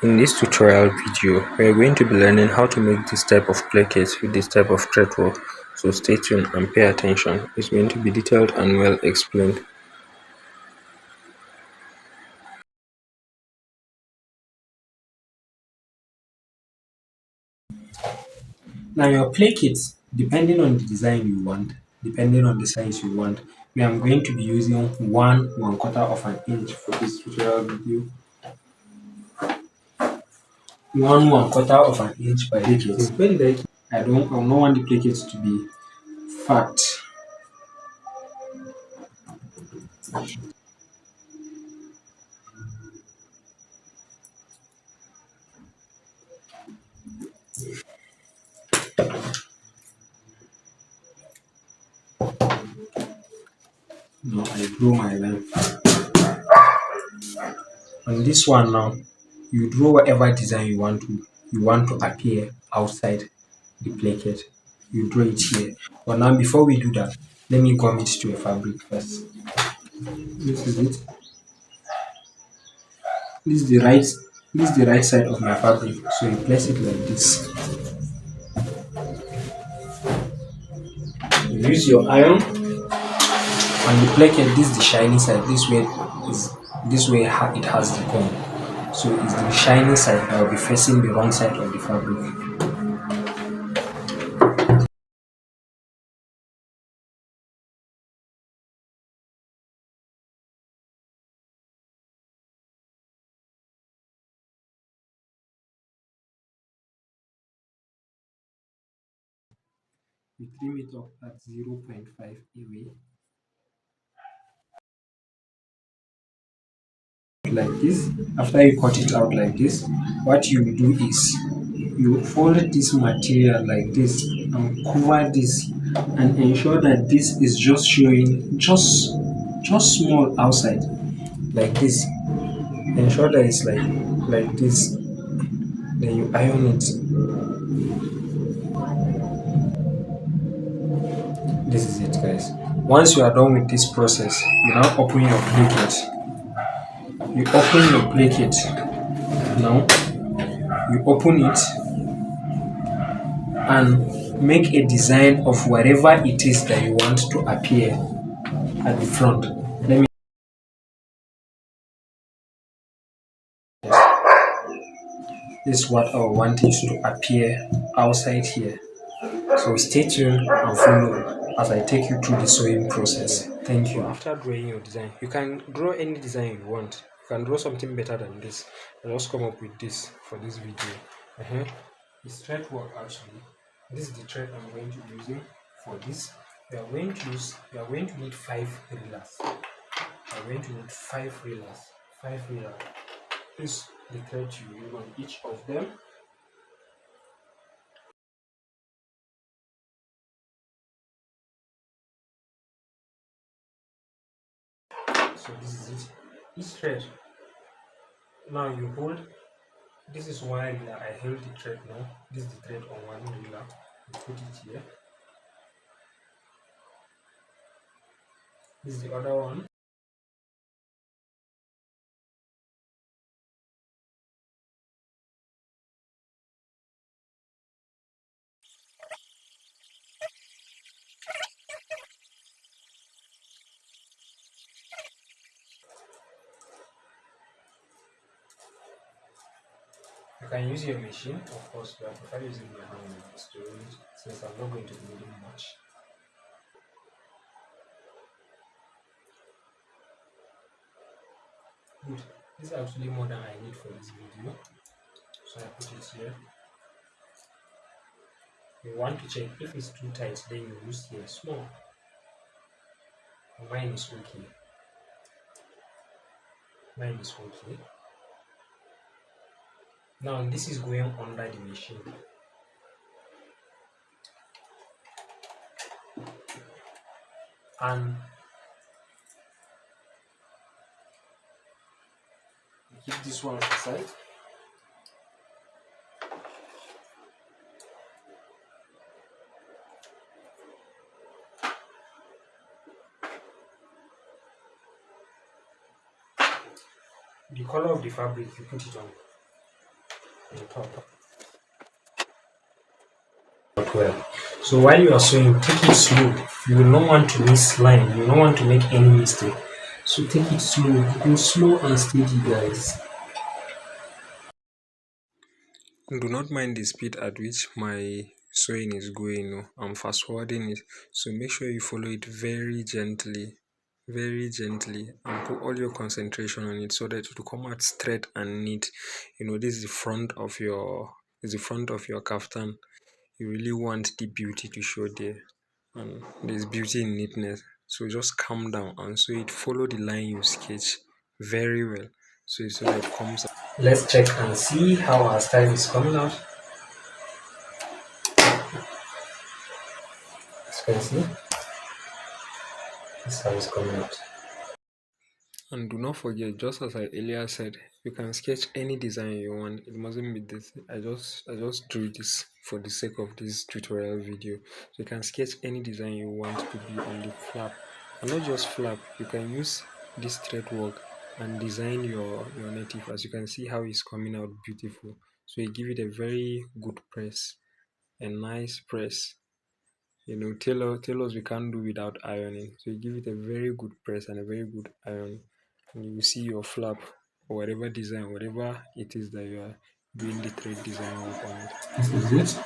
In this tutorial video, we are going to be learning how to make this type of placket with this type of threadwork. So stay tuned and pay attention. It's going to be detailed and well explained. Now your placket, depending on the design you want, depending on the size you want, we are going to be using one quarter of an inch for this tutorial video. One quarter of an inch by placket. Very like I don't want the placket to be fat. No, I draw my line. On this one now, you draw whatever design you want to appear outside the placket. You draw it here. But now before we do that, let me gum it to a fabric first. This is it. This is the right this is the right side of my fabric. So you place it like this. You use your iron on the placket. This is the shiny side. It has the comb. So it's the shiny side that will be facing the wrong side of the fabric. You trim it up at 0.5 away, like this. After you cut it out like this, what you do is you fold this material like this and cover this and ensure that this is just showing just small outside like this. Ensure that it's like this. Then you iron it. This is it, guys. Once you are done with this process, you now open your placket. You open your placket. Now you open it and make a design of whatever it is that you want to appear at the front. Let me This is what I want it to appear outside here. So stay tuned and follow as I take you through the sewing process. Thank you. After drawing your design, you can draw any design you want. You can draw something better than this. I'll just come up with this for this video. It's thread work actually. This is the thread I'm going to be using for this. We are going to need 5 reelers. We are going to need 5 reelers. 5 reelers. This is the thread you use on each of them. So this is it. Each thread. Now you hold. This is one reeler. I held the thread now. This is the thread on one reeler. You put it here. This is the other one. You can use your machine, of course, but I prefer using my hand to do it since I'm not going to be needing much. Good. This is actually more than I need for this video. So I put it here. You want to check if it's too tight, then you use here small. Mine is okay. Mine is okay. Now this is going under the machine. And keep this one aside. The color of the fabric, you put it on. on top. Not well. So while you are sewing, take it slow. You will not want to miss line. You will not want to make any mistake. So take it slow. Go slow and steady, guys. Do not mind the speed at which my sewing is going. No, I'm fast forwarding it. So make sure you follow it very gently, and put all your concentration on it so that it will come out straight and neat. This is the front of your kaftan. You really want the beauty to show there, and there's beauty in neatness. So just calm down and so it follow the line you sketch very well. So that it comes out. Let's check and see how our style is coming out. As you can see, this is how it's coming out. And do not forget, just as I earlier said, you can sketch any design you want. It mustn't be this. I just drew this for the sake of this tutorial video. So you can sketch any design you want to be on the flap. And not just flap, you can use this thread work and design your native. As you can see how it's coming out beautiful. So you give it a very good press, a nice press. Tailors we can't do without ironing. So you give it a very good press and a very good iron, and you will see your flap or whatever design, whatever it is that you are doing the thread design work on it. This is it.